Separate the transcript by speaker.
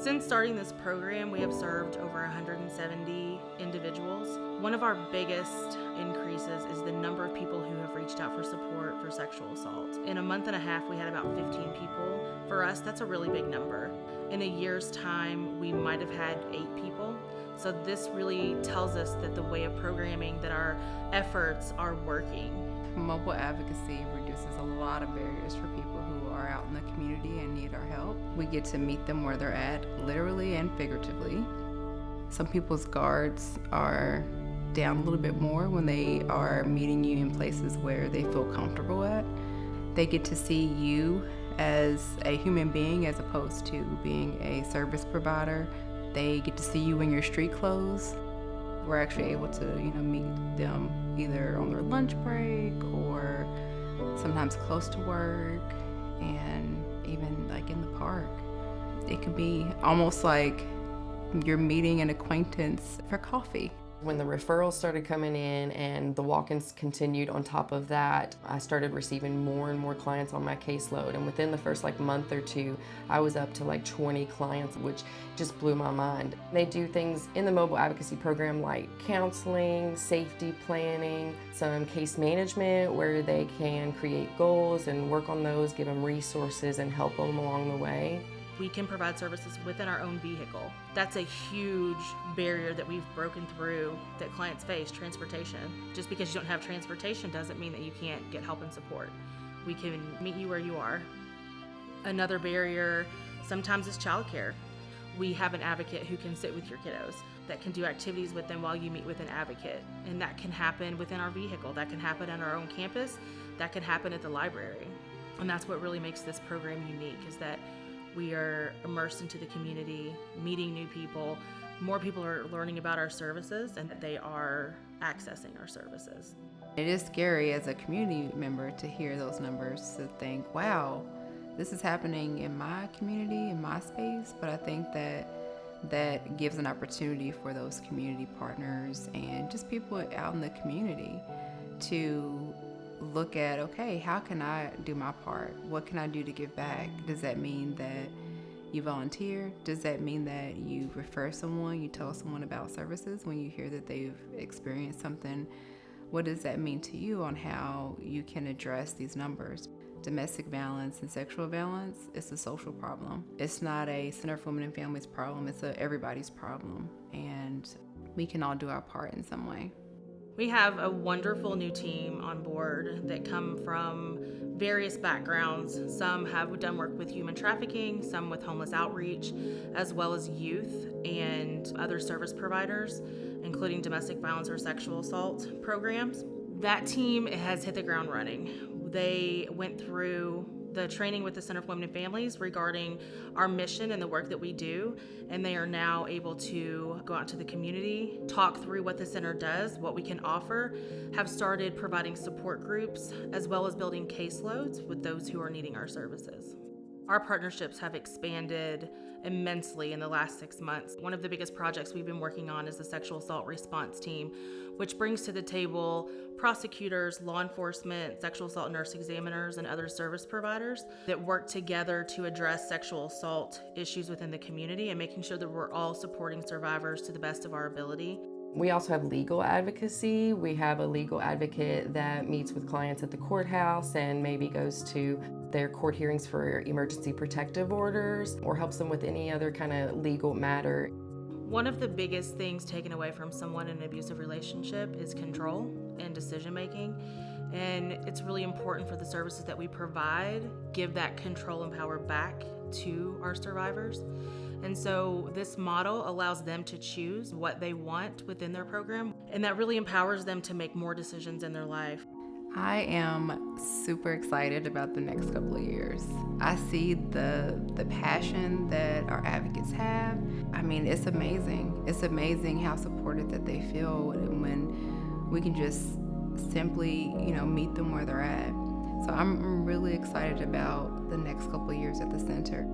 Speaker 1: Since starting this program, we have served over 170 individuals. One of our biggest increases is the number of people who have reached out for support for sexual assault. In a month and a half, we had about 15 people. For us, that's a really big number. In a year's time, we might have had 8 people. So this really tells us that the way of programming, that our efforts are working.
Speaker 2: Mobile advocacy reduces a lot of barriers for people who are out in the community and need our help. We get to meet them where they're at, literally and figuratively. Some people's guards are down a little bit more when they are meeting you in places where they feel comfortable at. They get to see you as a human being as opposed to being a service provider. They get to see you in your street clothes. We're actually able to, meet them either on their lunch break or sometimes close to work, and even like in the park. It could be almost like you're meeting an acquaintance for coffee.
Speaker 3: When the referrals started coming in and the walk-ins continued on top of that, I started receiving more and more clients on my caseload. And within the first month or two, I was up to 20 clients, which just blew my mind. They do things in the mobile advocacy program like counseling, safety planning, some case management where they can create goals and work on those, give them resources and help them along the way.
Speaker 1: We can provide services within our own vehicle. That's a huge barrier that we've broken through that clients face, transportation. Just because you don't have transportation doesn't mean that you can't get help and support. We can meet you where you are. Another barrier sometimes is childcare. We have an advocate who can sit with your kiddos, that can do activities with them while you meet with an advocate. And that can happen within our vehicle. That can happen on our own campus. That can happen at the library. And that's what really makes this program unique, is that we are immersed into the community, meeting new people. More people are learning about our services and that they are accessing our services.
Speaker 2: It is scary as a community member to hear those numbers, to think, wow, this is happening in my community, in my space. But I think that gives an opportunity for those community partners and just people out in the community to look at, okay, how can I do my part? What can I do to give back? Does that mean that you volunteer? Does that mean that you refer someone, you tell someone about services when you hear that they've experienced something? What does that mean to you on how you can address these numbers? Domestic violence and sexual violence is a social problem. It's not a Center for Women and Families problem, it's everybody's problem. And we can all do our part in some way.
Speaker 1: We have a wonderful new team on board that come from various backgrounds. Some have done work with human trafficking, some with homeless outreach, as well as youth and other service providers, including domestic violence or sexual assault programs. That team has hit the ground running. They went through the training with the Center for Women and Families regarding our mission and the work that we do, and they are now able to go out to the community, talk through what the center does, what we can offer, have started providing support groups, as well as building caseloads with those who are needing our services. Our partnerships have expanded immensely in the last 6 months. One of the biggest projects we've been working on is the sexual assault response team, which brings to the table prosecutors, law enforcement, sexual assault nurse examiners, and other service providers that work together to address sexual assault issues within the community and making sure that we're all supporting survivors to the best of our ability.
Speaker 3: We also have legal advocacy. We have a legal advocate that meets with clients at the courthouse and maybe goes to their court hearings for emergency protective orders or helps them with any other kind of legal matter.
Speaker 1: One of the biggest things taken away from someone in an abusive relationship is control and decision making. And it's really important for the services that we provide, give that control and power back to our survivors. And so this model allows them to choose what they want within their program, and that really empowers them to make more decisions in their life.
Speaker 2: I am super excited about the next couple of years. I see the passion that our advocates have. I mean, it's amazing. It's amazing how supported that they feel when we can just simply, meet them where they're at. So I'm really excited about the next couple of years at the center.